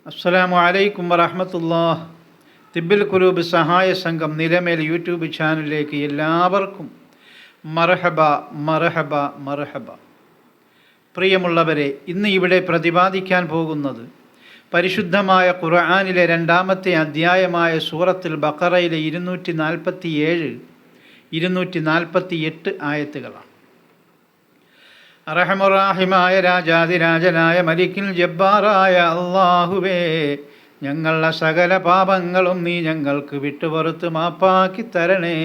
അസ്സലാമു അലൈക്കും വറഹ്മത്തുള്ളാഹി. തിബ്ബിൽ ഖുലൂബ് സഹായ സംഘം നിലമേൽ യൂട്യൂബ് ചാനലിലേക്ക് എല്ലാവർക്കും മർഹബ മർഹബ മർഹബ. പ്രിയമുള്ളവരെ, ഇന്ന് ഇവിടെ പ്രതിപാദിക്കാൻ പോകുന്നത് പരിശുദ്ധമായ ഖുർആനിലെ രണ്ടാമത്തെ അധ്യായമായ സൂറത്തുൽ ബഖറയിലെ 247, 248 ആയത്തുകളാണ്. റഹ്മുറാഹിമായ രാജാതിരാജനായ മലിക്കിൽ ജബ്ബാറായ അല്ലാഹുവേ, ഞങ്ങളുടെ സകല പാപങ്ങളും നീ ഞങ്ങൾക്ക് വിട്ടുപുറത്ത് മാപ്പാക്കി തരണേ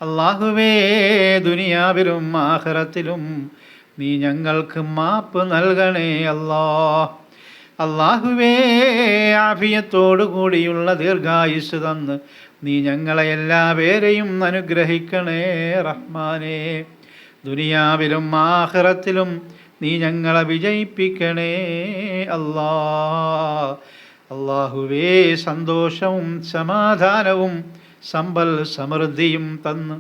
അല്ലാഹുവേ, ദുനിയാവിലും ആഖിറത്തിലും നീ ഞങ്ങൾക്ക് മാപ്പ് നൽകണേ അല്ലാഹുവേ, ആഫിയത്തോടു കൂടിയുള്ള ദീർഘായുസ് തന്ന് നീ ഞങ്ങളെ എല്ലാവരെയും അനുഗ്രഹിക്കണേ റഹ്മാനേ. ദുനിയാവിലും ആഖിറത്തിലും നീ ഞങ്ങളെ വിജയിപ്പിക്കണേ അല്ലാഹുവേ, സന്തോഷവും സമാധാനവും സമ്പൽ സമൃദ്ധിയും തന്ന്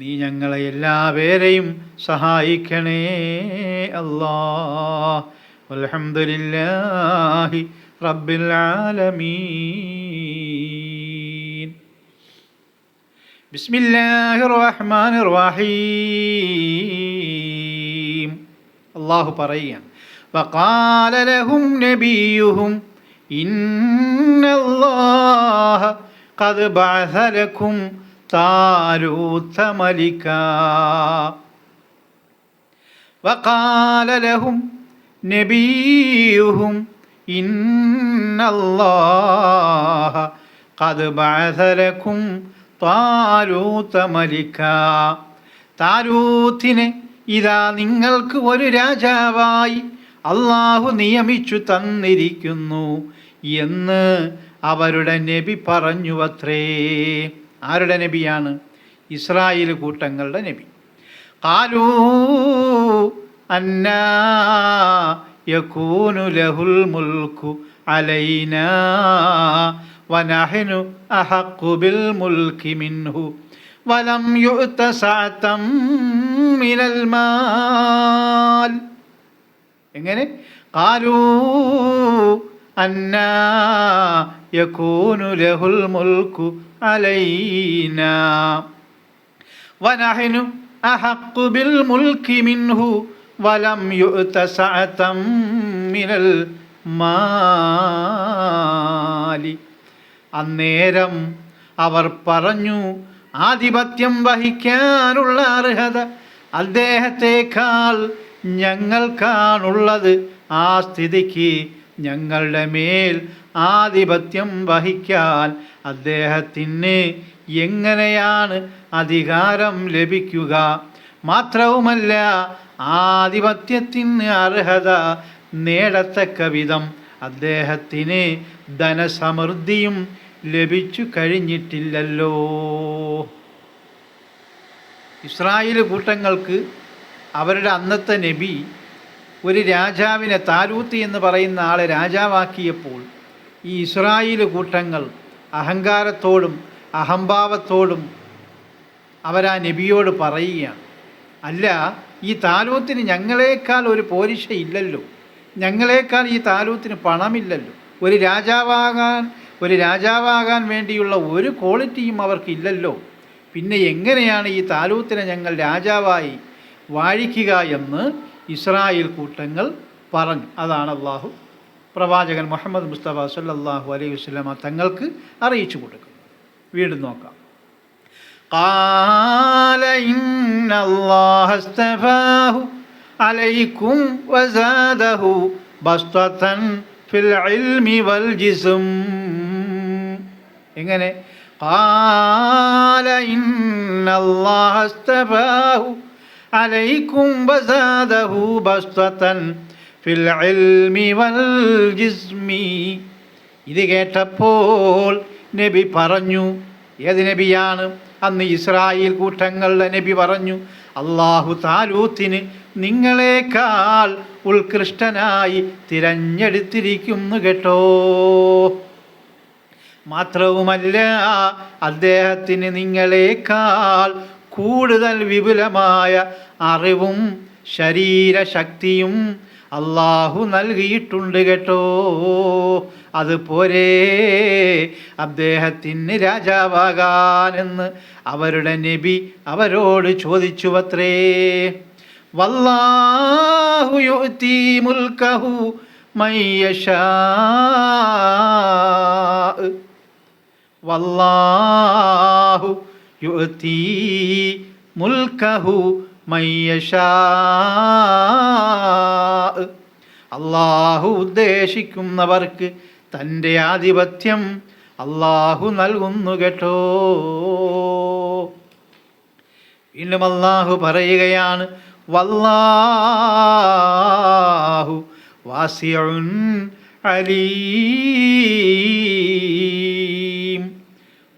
നീ ഞങ്ങളെ എല്ലാവരെയും സഹായിക്കണേ അൽഹംദുലില്ലാഹി റബ്ബിൽ ആലമീൻ. ബിസ്മില്ലാഹിർ റഹ്മാനിർ റഹീം. അല്ലാഹു പറയുകയാണ്, വഖാല ലഹും നബിയുഹും ഇന്നല്ലാഹ ഖദ് ബഅസ ലക്കും താലൂത മലികാ. വഖാല ലഹും നബിയുഹും ഇന്നല്ലാഹ ഖദ് ബഅസ ലക്കും താലൂത മലികാ. താലൂത്തിനെ ഇതാ നിങ്ങൾക്ക് ഒരു രാജാവായി അള്ളാഹു നിയമിച്ചു തന്നിരിക്കുന്നു എന്ന് അവരുടെ നബി പറഞ്ഞുവത്രേ. ആരുടെ നബിയാണ്? ഇസ്രായേൽ കൂട്ടങ്ങളുടെ നബി. ഖാലൂ അന്നാ യകൂനു ലഹുൽ മുൽക്കു അലൈനാ വനഹ്നു അഹഖു ബിൽ മുൽക്കി മിൻഹു വലം യുഅത സഅതം മിനൽ മാൽ. എങ്ങനെ? ഖാലൂ അന്നാ യകൂനു ലഹുൽ മുൽക്കു അലൈനാ വനഹ്നു അഹഖു ബിൽ മുൽക്കി മിൻഹു വലം യുഅത സഅതം മിനൽ മാലി. അന്നേരം അവർ പറഞ്ഞു, ആധിപത്യം വഹിക്കാനുള്ള അർഹത അദ്ദേഹത്തെക്കാൾ ഞങ്ങൾക്കാണുള്ളത്. ആ സ്ഥിതിക്ക് ഞങ്ങളുടെ മേൽ ആധിപത്യം വഹിക്കാൻ അദ്ദേഹത്തിന് എങ്ങനെയാണ് അധികാരം ലഭിക്കുക? മാത്രവുമല്ല, ആധിപത്യത്തിന് അർഹത നേടത്തക്ക വിധം അദ്ദേഹത്തിന് ധനസമൃദ്ധിയും ലഭിച്ചു കഴിഞ്ഞിട്ടില്ലല്ലോ. ഇസ്രായേൽ കൂട്ടങ്ങൾക്ക് അവരുടെ അന്നത്തെ നബി ഒരു രാജാവിനെ, താലൂത്ത് എന്ന് പറയുന്ന ആളെ രാജാവാക്കിയപ്പോൾ ഈ ഇസ്രായേൽ കൂട്ടങ്ങൾ അഹങ്കാരത്തോടും അഹംഭാവത്തോടും അവരാ നബിയോട് പറയുകയാണ്, അല്ല, ഈ താലൂത്തിന് ഞങ്ങളെക്കാൾ ഒരു പോരിശ ഇല്ലല്ലോ, ഞങ്ങളെക്കാൾ ഈ താലൂത്തിന് പണമില്ലല്ലോ, ഒരു രാജാവാകാൻ വേണ്ടിയുള്ള ഒരു ക്വാളിറ്റിയും അവർക്കില്ലല്ലോ, പിന്നെ എങ്ങനെയാണ് ഈ താലൂത്തിനെ ഞങ്ങൾ രാജാവായി വാഴിക്കുക എന്ന് ഇസ്രായേൽ കൂട്ടങ്ങൾ പറഞ്ഞു. അതാണ് അള്ളാഹു പ്രവാചകൻ മുഹമ്മദ് മുസ്തഫ സല്ലല്ലാഹു അലൈഹി വസല്ലമ തങ്ങൾക്ക് അറിയിച്ചു കൊടുക്കും. വീണ്ടും നോക്കാം. ഖാല ഇന്നല്ലാഹ അസ്തഫാഹു അലൈക്കും വസാദഹു ബസ്തതൻ ഫിൽ ഇൽമി വൽ ജിസ്ം. എങ്ങനെ? ഖാല ഇന്നല്ലാഹ അസ്തഫാഹു അലൈക്കും വസാദഹു ബസ്തതൻ ഫിൽ ഇൽമി വൽ ജിസ്മി. ഇത് കേട്ടപ്പോൾ നബി പറഞ്ഞു. ഏത് നബിയാണ്? അന്ന് ഇസ്രായേൽ കൂട്ടങ്ങളുടെ നബി പറഞ്ഞു, അല്ലാഹു താലൂത്തിന് നിങ്ങളെക്കാൾ ഉത്കൃഷ്ടനായി തിരഞ്ഞെടുത്തിരിക്കുന്നു കേട്ടോ. മാത്രവുമല്ല, അദ്ദേഹത്തിന് നിങ്ങളെക്കാൾ കൂടുതൽ വിപുലമായ അറിവും ശരീരശക്തിയും അള്ളാഹു നൽകിയിട്ടുണ്ട് കേട്ടോ. അതുപോലെ അദ്ദേഹത്തിന് രാജാവാകാനെന്ന് അവരുടെ നബി അവരോട് ചോദിച്ചുവത്രേ. വല്ലാഹു യുഅ്തി മുൽക്കഹു മയ്യശാ, വല്ലാഹു യുഅ്തി മുൽക്കഹു മയ്യശാ. അള്ളാഹു ഉദ്ദേശിക്കുന്നവർക്ക് തൻ്റെ ആധിപത്യം അള്ളാഹു നൽകുന്നു കേട്ടോ. വീണ്ടും അള്ളാഹു പറയുകയാണ്, വല്ലാഹു വാസിഉൻ അലീം.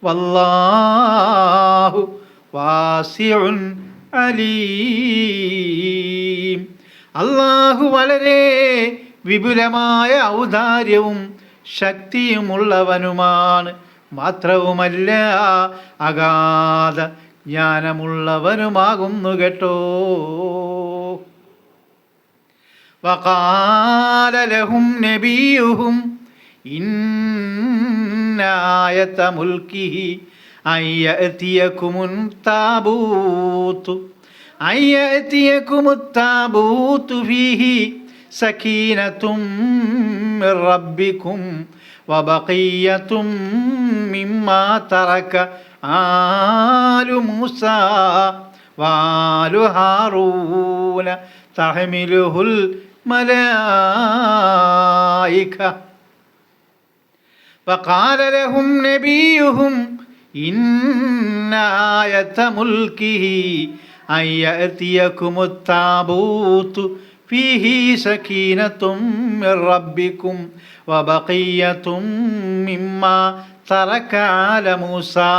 വല്ലാഹു വാസിഉൻ അലീം. അള്ളാഹു വളരെ വിപുലമായ ഔദാര്യവും ശക്തിയുമുള്ളവനുമാണ്. മാത്രവുമല്ല അഗാധ ജ്ഞാനമുള്ളവനുമാകുന്നു കേട്ടോ. വഖാല ലഹും നബിയുഹും ഇന്ന ആയത മുൽക്കിഹി അയ്യഅതിയകുമുത്താബൂതു ഫീഹി സകീനത്തും മിർ റബ്ബിക്കും വബഖിയ്യത്തും മിമ്മാ തറക ആലു മൂസാ വാലു ഹാറൂന തഹ്മിലുഹുൽ മലായിക. വഖാല ലഹും നബിയുഹും ഇന്ന ആയത മുൽക്കിഹി അയ്യഅതിയകുമുത്താബൂതു ഫീഹി സകീനത്തും മിർ റബ്ബിക്കും വബഖിയ്യത്തും മിമ്മാ തറക ആല മൂസാ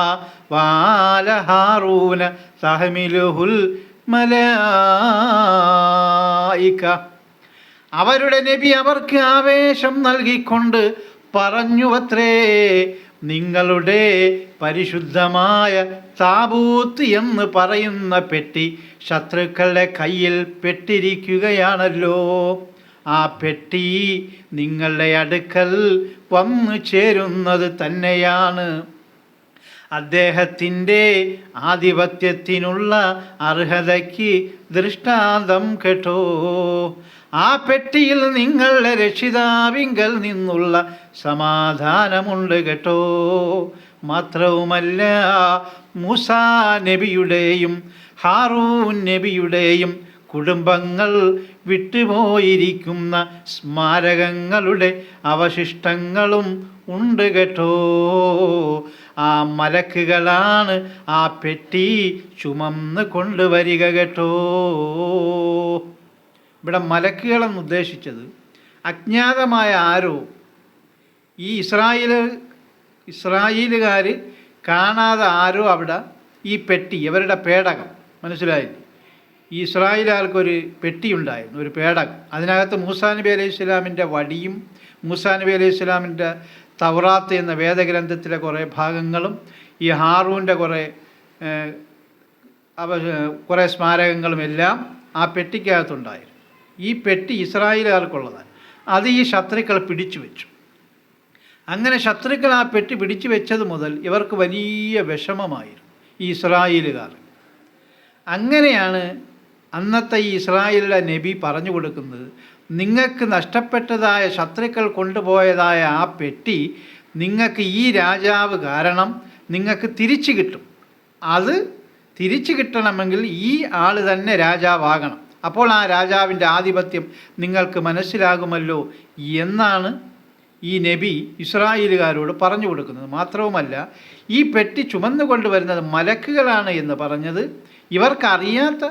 വാല ഹാറൂന തഹ്മിലുഹുൽ മലായിക. അവരുടെ നബി അവർക്ക് ആവേശം നൽകിക്കൊണ്ട് പറഞ്ഞുവത്രേ, നിങ്ങളുടെ പരിശുദ്ധമായ താബൂത്ത് എന്ന് പറയുന്ന പെട്ടി ശത്രുക്കളുടെ കയ്യിൽ പെട്ടിരിക്കുകയാണല്ലോ. ആ പെട്ടി നിങ്ങളുടെ അടുക്കൽ വന്നു ചേരുന്നത് തന്നെയാണ്. അദ്ദേഹത്തിൻ്റെ ആധിപത്യത്തിനുള്ള അർഹതയ്ക്ക് ദൃഷ്ടാന്തം കേട്ടോ. ആ പെട്ടിയിൽ നിങ്ങളുടെ രക്ഷിതാവിങ്കൽ നിന്നുള്ള സമാധാനമുണ്ട് കേട്ടോ. മാത്രവുമല്ല മൂസാ നബിയുടെയും ഹാറൂൻ നബിയുടെയും കുടുംബങ്ങൾ വിട്ടുപോയിരിക്കുന്ന സ്മാരകങ്ങളുടെ അവശിഷ്ടങ്ങളും ഉണ്ട് കേട്ടോ. ആ മലക്കുകളാണ് ആ പെട്ടി ചുമന്ന് കൊണ്ടുവരിക കേട്ടോ. ഇവിടെ മലക്കുകളെന്ന് ഉദ്ദേശിച്ചത് അജ്ഞാതമായ ആരോ ഈ ഇസ്രായേലുകാർ കാണാതെ ആരോ അവിടെ ഈ പെട്ടി, ഇവരുടെ പേടകം, മനസ്സിലായില്ലേ? ഈ ഇസ്രായേലുകാർക്കൊരു പെട്ടി ഉണ്ടായിരുന്നു, ഒരു പേടകം. അതിനകത്ത് മൂസാ നബി അലൈഹി സ്വലാമിൻ്റെ വടിയും മൂസാ നബി അലൈഹി സ്വലാമിൻ്റെ തൗറാത്ത് എന്ന വേദഗ്രന്ഥത്തിലെ കുറേ ഭാഗങ്ങളും ഈ ഹാറൂൻ്റെ കുറേ സ്മാരകങ്ങളും എല്ലാം ആ പെട്ടിക്കകത്തുണ്ടായിരുന്നു. ഈ പെട്ടി ഇസ്രായേലുകാർക്കുള്ളതാണ്. അത് ഈ ശത്രുക്കൾ പിടിച്ചു വെച്ചു. അങ്ങനെ ശത്രുക്കൾ ആ പെട്ടി പിടിച്ചു വെച്ചത് മുതൽ ഇവർക്ക് വലിയ വിഷമമായിരുന്നു ഈ ഇസ്രായേലുകാർ. അങ്ങനെയാണ് അന്നത്തെ ഈ ഇസ്രായേലിലെ നബി പറഞ്ഞു കൊടുക്കുന്നത്, നിങ്ങൾക്ക് നഷ്ടപ്പെട്ടതായ ശത്രുക്കൾ കൊണ്ടുപോയതായ ആ പെട്ടി നിങ്ങൾക്ക് ഈ രാജാവ് കാരണം നിങ്ങൾക്ക് തിരിച്ചു കിട്ടും. അത് തിരിച്ചു കിട്ടണമെങ്കിൽ ഈ ആൾ തന്നെ രാജാവാകണം. അപ്പോൾ ആ രാജാവിൻ്റെ ആധിപത്യം നിങ്ങൾക്ക് മനസ്സിലാകുമല്ലോ എന്നാണ് ഈ നബി ഇസ്രായേലുകാരോട് പറഞ്ഞു കൊടുക്കുന്നത്. മാത്രവുമല്ല ഈ പെട്ടി ചുമന്നു കൊണ്ടുവരുന്നത് മലക്കുകളാണ് എന്ന് പറഞ്ഞത് ഇവർക്കറിയാത്ത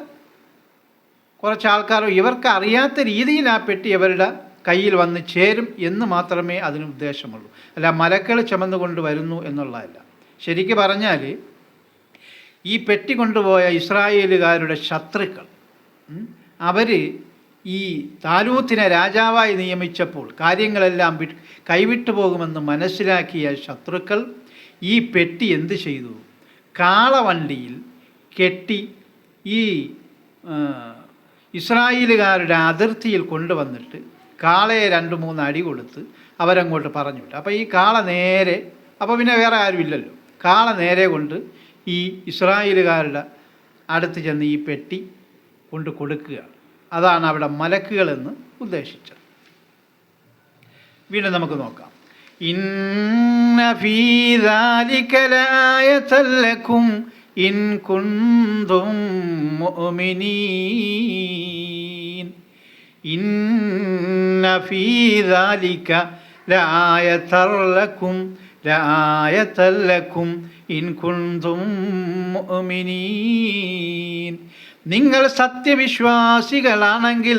കുറച്ച് ആൾക്കാരോ ഇവർക്ക് അറിയാത്ത രീതിയിൽ ആ പെട്ടി അവരുടെ കയ്യിൽ വന്ന് ചേരും എന്ന് മാത്രമേ അതിന് ഉദ്ദേശമുള്ളൂ. അല്ല മലക്കുകൾ ചുമന്നു കൊണ്ടുവരുന്നു എന്നുള്ളതല്ല. ശരിക്ക് പറഞ്ഞാൽ ഈ പെട്ടി കൊണ്ടുപോയ ഇസ്രായേലുകാരുടെ ശത്രുക്കൾ അവർ ഈ താലൂത്തിനെ രാജാവായി നിയമിച്ചപ്പോൾ കാര്യങ്ങളെല്ലാം കൈവിട്ടു പോകുമെന്ന് മനസ്സിലാക്കിയ ശത്രുക്കൾ ഈ പെട്ടി എന്ത് ചെയ്തു? കാളവണ്ടിയിൽ കെട്ടി ഈ ഇസ്രായേലുകാരുടെ അതിർത്തിയിൽ കൊണ്ടുവന്നിട്ട് കാളയെ 2-3 അടി കൊടുത്ത് അവരങ്ങോട്ട് പറഞ്ഞു വിട്ടു. അപ്പോൾ ഈ കാള നേരെ, അപ്പോൾ പിന്നെ വേറെ ആരുമില്ലല്ലോ, കാള നേരെ കൊണ്ട് ഈ ഇസ്രായേലുകാരുടെ അടുത്ത് ചെന്ന് ഈ പെട്ടി കൊണ്ട് കൊടുക്കുകയാണ്. അതാണ് അവിടെ മലക്കുകളെന്ന് ഉദ്ദേശിച്ചത്. വീണ്ടും നമുക്ക് നോക്കാം. ഇന്ന ഫീ ദാലിക ലആയതൻ ലക്കും ഇൻ കുന്തും മുഅ്മിനീൻ. ഇന്ന ഫീ ദാലിക ലആയതൻ ലക്കും ഇൻ കുന്തും മുഅ്മിനീൻ. നിങ്ങൾ സത്യവിശ്വാസികളാണെങ്കിൽ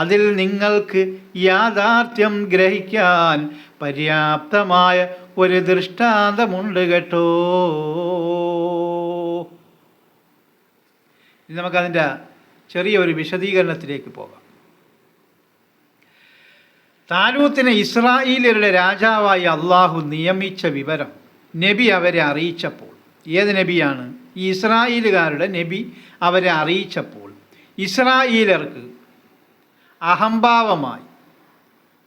അതിൽ നിങ്ങൾക്ക് യാഥാർത്ഥ്യം ഗ്രഹിക്കാൻ പര്യാപ്തമായ ഒരു ദൃഷ്ടാന്തമുണ്ട് കേട്ടോ. ഇനി നമുക്കതിൻ്റെ ചെറിയൊരു വിശദീകരണത്തിലേക്ക് പോകാം. താലൂത്തിനെ ഇസ്രായേലിയരുടെ രാജാവായി അള്ളാഹു നിയമിച്ച വിവരം നബി അവരെ അറിയിച്ചപ്പോൾ, ഏത് നബിയാണ്? ഈ ഇസ്രായേലുകാരുടെ നബി അവരെ അറിയിച്ചപ്പോൾ ഇസ്രായേലർക്ക് അഹംഭാവമായി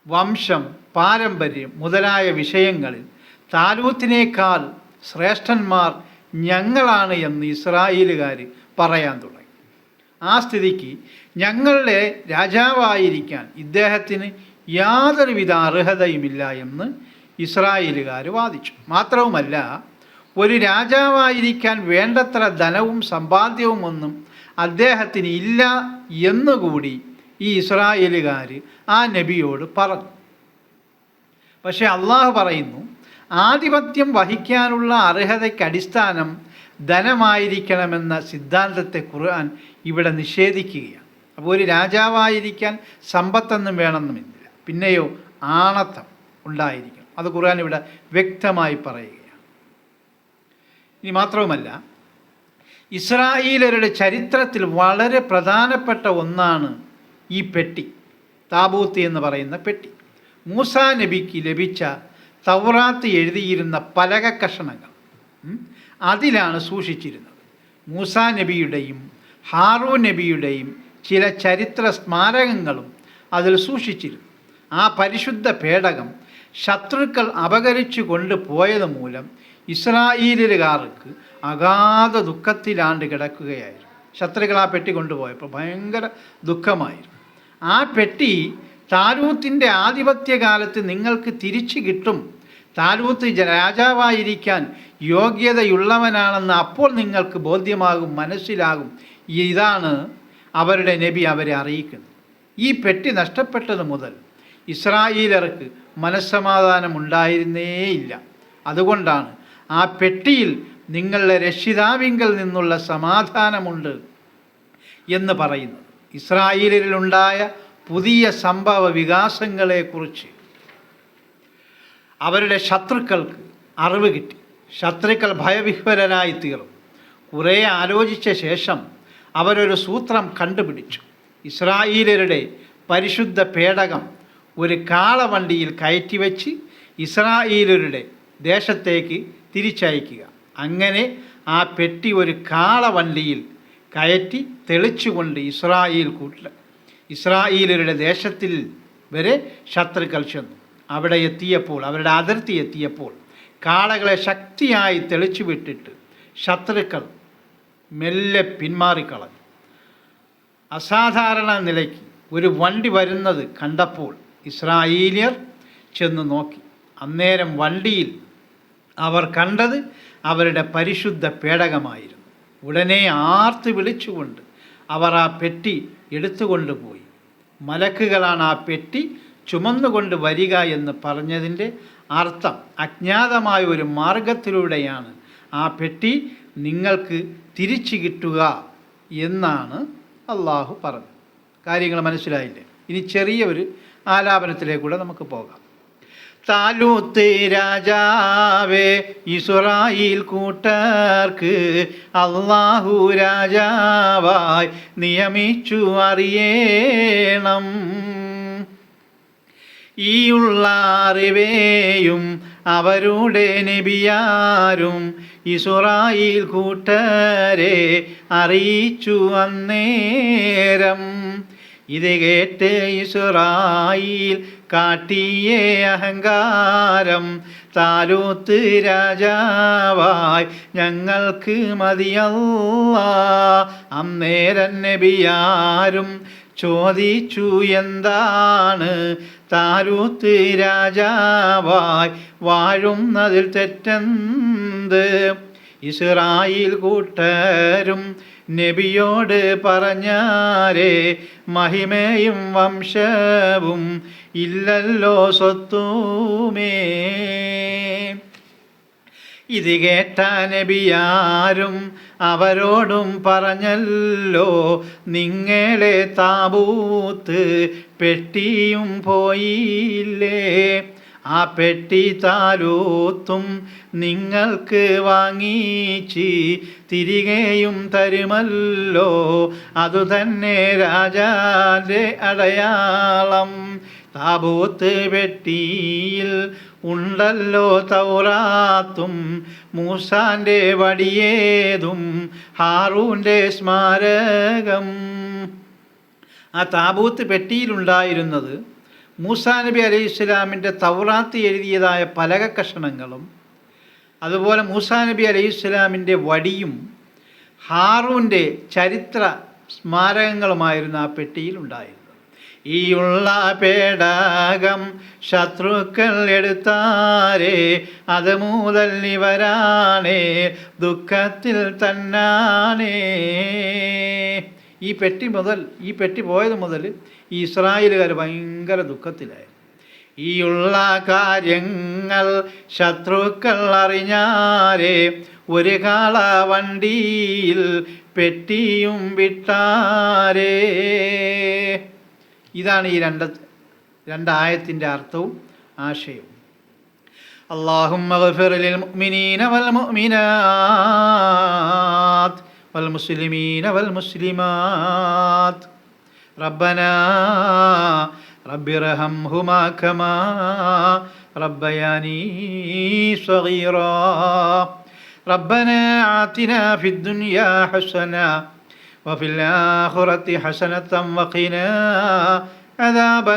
വംശം, പാരമ്പര്യം മുതലായ വിഷയങ്ങളിൽ താലൂത്തിനേക്കാൾ ശ്രേഷ്ഠന്മാർ ഞങ്ങളാണ് എന്ന് ഇസ്രായേലുകാർ പറയാൻ തുടങ്ങി. ആ സ്ഥിതിക്ക് ഞങ്ങളുടെ രാജാവായിരിക്കാൻ ഇദ്ദേഹത്തിന് യാതൊരുവിധ അർഹതയുമില്ല എന്ന് ഇസ്രായേലുകാർ വാദിച്ചു. മാത്രവുമല്ല, ഒരു രാജാവായിരിക്കാൻ വേണ്ടത്ര ധനവും സമ്പാദ്യവും ഒന്നും അദ്ദേഹത്തിന് ഇല്ല എന്നുകൂടി ഈ ഇസ്രായേലുകാർ ആ നബിയോട് പറഞ്ഞു. പക്ഷേ അള്ളാഹു പറയുന്നു, ആധിപത്യം വഹിക്കാനുള്ള അർഹതയ്ക്ക് അടിസ്ഥാനം ധനമായിരിക്കണമെന്ന സിദ്ധാന്തത്തെ ഖുർആൻ ഇവിടെ നിഷേധിക്കുകയാണ്. അപ്പോൾ ഒരു രാജാവായിരിക്കാൻ സമ്പത്തൊന്നും വേണമെന്നുമില്ല. പിന്നെയോ ആണത്തം ഉണ്ടായിരിക്കണം. അത് ഖുർആൻ ഇവിടെ വ്യക്തമായി പറയുകയാണ്. ഇനി മാത്രവുമല്ല, ഇസ്രായേലരുടെ ചരിത്രത്തിൽ വളരെ പ്രധാനപ്പെട്ട ഒന്നാണ് ഈ പെട്ടി, താബൂത്ത് എന്ന് പറയുന്ന പെട്ടി. മൂസാ നബിക്ക് ലഭിച്ച തൗറാത്ത് എഴുതിയിരുന്ന പലക കഷണങ്ങൾ അതിലാണ് സൂക്ഷിച്ചിരുന്നത്. മൂസാ നബിയുടെയും ഹാറൂൻ നബിയുടെയും ചില ചരിത്ര സ്മാരകങ്ങളും അതിൽ സൂക്ഷിച്ചിരുന്നു. ആ പരിശുദ്ധ പേടകം ശത്രുക്കൾ അപഹരിച്ചു കൊണ്ടുപോയത് മൂലം ഇസ്രായേലുകാർക്ക് അഗാധ ദുഃഖത്തിലാണ്ട് കിടക്കുകയായിരുന്നു. ശത്രുക്കൾ ആ പെട്ടി കൊണ്ടുപോയപ്പോൾ ഭയങ്കര ദുഃഖമായിരുന്നു. ആ പെട്ടി താലൂത്തിൻ്റെ ആധിപത്യകാലത്ത് നിങ്ങൾക്ക് തിരിച്ചു കിട്ടും, താലൂത്ത് രാജാവായിരിക്കാൻ യോഗ്യതയുള്ളവനാണെന്ന് അപ്പോൾ നിങ്ങൾക്ക് ബോധ്യമാകും, മനസ്സിലാകും. ഇതാണ് അവരുടെ നബി അവരെ അറിയിക്കുന്നത്. ഈ പെട്ടി നഷ്ടപ്പെട്ടത് മുതൽ ഇസ്രായേലർക്ക് മനസ്സമാധാനം ഉണ്ടായിരുന്നേയില്ല. അതുകൊണ്ടാണ് ആ പെട്ടിയിൽ നിങ്ങളുടെ രക്ഷിതാവിങ്കൽ നിന്നുള്ള സമാധാനമുണ്ട് എന്ന് പറയുന്നത്. ഇസ്രായേലിലുണ്ടായ പുതിയ സംഭവ വികാസങ്ങളെക്കുറിച്ച് അവരുടെ ശത്രുക്കൾക്ക് അറിവ് കിട്ടി. ശത്രുക്കൾ ഭയവിഹ്വലരായി തീർന്നു. കുറേ ആലോചിച്ച ശേഷം അവരൊരു സൂത്രം കണ്ടുപിടിച്ചു. ഇസ്രായേലരുടെ പരിശുദ്ധ പേടകം ഒരു കാളവണ്ടിയിൽ കയറ്റിവെച്ച് ഇസ്രായേലരുടെ ദേശത്തേക്ക് തിരിച്ചയക്കുക. അങ്ങനെ ആ പെട്ടി ഒരു കാളവണ്ടിയിൽ കയറ്റി തെളിച്ചുകൊണ്ട് ഇസ്രായേലരുടെ ദേശത്തിൽ വരെ ശത്രുക്കൾ ചെന്നു. അവിടെ എത്തിയപ്പോൾ, അവരുടെ അതിർത്തി എത്തിയപ്പോൾ കാളകളെ ശക്തിയായി തെളിച്ചു വിട്ടിട്ട് ശത്രുക്കൾ മെല്ലെ പിന്മാറിക്കളഞ്ഞു. അസാധാരണ നിലയ്ക്ക് ഒരു വണ്ടി വരുന്നത് കണ്ടപ്പോൾ ഇസ്രായേലിയർ ചെന്ന് നോക്കി. അന്നേരം വണ്ടിയിൽ അവർ കണ്ടത് അവരുടെ പരിശുദ്ധ പേടകമായിരുന്നു. ഉടനെ ആർത്ത് വിളിച്ചുകൊണ്ട് അവർ ആ പെട്ടി എടുത്തുകൊണ്ടുപോയി. മലക്കുകളാണ് ആ പെട്ടി ചുമന്നുകൊണ്ട് വരിക എന്ന് പറഞ്ഞതിൻ്റെ അർത്ഥം അജ്ഞാതമായ ഒരു മാർഗത്തിലൂടെയാണ് ആ പെട്ടി നിങ്ങൾക്ക് തിരിച്ചു കിട്ടുക എന്നാണ് അള്ളാഹു പറഞ്ഞത്. കാര്യങ്ങൾ മനസ്സിലായില്ലേ? ഇനി ചെറിയ ഒരു ആലാപനത്തിലേക്കൂടെ നമുക്ക് പോകാം. താലൂത്ത് രാജാവേ ഇസ്രായേൽ കൂട്ടർക്ക് അല്ലാഹു രാജാവായി നിയമിച്ചു അറിയണം. ഈയുള്ള അറിവേയും അവരുടെ നബിയാരും ഇസ്രായേൽ കൂട്ടരെ അറിയിച്ചു അന്നേരം. ഇത് കേട്ട് ഇസ്രായേൽ കാട്ടിയേ അഹങ്കാരം, താലൂത്ത് രാജാവായി ഞങ്ങൾക്ക് മതിയല്ലാ. അന്നേരം നബിയാരും ചോദിച്ചു, എന്താണ് താലൂത്ത് രാജാവായി വാഴുന്നതിൽ തെറ്റെന്ത്? ഇസ്രായേൽ കൂട്ടരും നബിയോട് പറഞ്ഞാരേ, മഹിമയും വംശവും ഇല്ലല്ലോ സ്വത്തുമേ. ഇത് കേട്ട നബിയാരും അവരോടും പറഞ്ഞല്ലോ, നിങ്ങളെ താബൂത്ത് പെട്ടിയും പോയില്ലേ, ആ പെട്ടി താലൂത്തും നിങ്ങൾക്ക് വാങ്ങിച്ച് തിരികെയും തരുമല്ലോ, അതുതന്നെ രാജാന്റെ അടയാളം. താബൂത്ത് പെട്ടിയിൽ ഉണ്ടല്ലോ തൗറാത്തും മൂസാന്റെ വടിയേതും ഹാറൂന്റെ സ്മാരകം. ആ താബൂത്ത് പെട്ടിയിലുണ്ടായിരുന്നത് മൂസാ നബി അലൈഹി ഇസ്ലാമിൻ്റെ തൗറാത്ത് എഴുതിയതായ പലക കഷണങ്ങളും, അതുപോലെ മൂസാ നബി അലൈഹി ഇസ്ലാമിൻ്റെ വടിയും ഹാറൂൻ്റെ ചരിത്ര സ്മാരകങ്ങളുമായിരുന്നു ആ പെട്ടിയിലുണ്ടായിരുന്നത്. ഈ ഉള്ള പേടകം ശത്രുക്കൾ എടുത്താരേ, അത് മുതൽ ഇവരാണേ ദുഃഖത്തിൽ തന്നാനേ. ഈ പെട്ടി പോയത് മുതൽ ഈ ഇസ്രായേലുകാർ ഭയങ്കര ദുഃഖത്തിലായിരുന്നു. ഈ ഉള്ള കാര്യങ്ങൾ ശത്രുക്കൾ അറിഞ്ഞാരേ, ഒരു കാള വണ്ടിയിൽ പെട്ടിയും വിട്ടാരേ. ഇതാണ് ഈ രണ്ടായത്തിൻ്റെ അർത്ഥവും ആശയവും. അല്ലാഹുമ്മ ഗ്ഫിർ ലിൽ മുഅ്മിനീന വൽ മുഅ്മിനാത്ത് വൽ മുസ്ലിമീന വൽ മുസ്ലിമാത്ത് റബ്ബനാ റബ്ബിർഹംഹുമാ കമാ റബ്ബയാനീ സ്വഗീറാ റബ്ബനാ ആതിനാ ഫിദ്ദുനിയാ ഹസന وفي الآخرة حسنة وقنا عذاب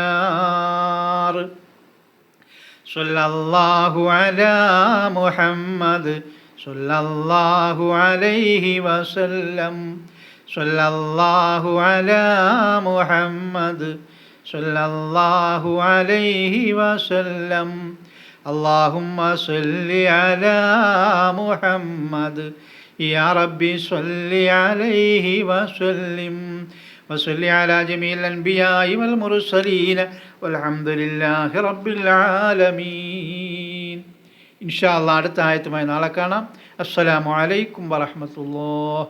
النار. صلى الله على محمد صلى الله عليه وسلم. صلى الله على محمد صلى الله عليه وسلم. اللهم صل على محمد يا ربي صل عليه وسلم وصل على جميع الأنبياء والمرسلين والحمد لله رب العالمين. إن شاء الله അടുത്ത ആയത്തുമായി നാളെ കാണാം. അസ്സലാമു അലൈക്കും വറഹ്മത്തുള്ളാഹി.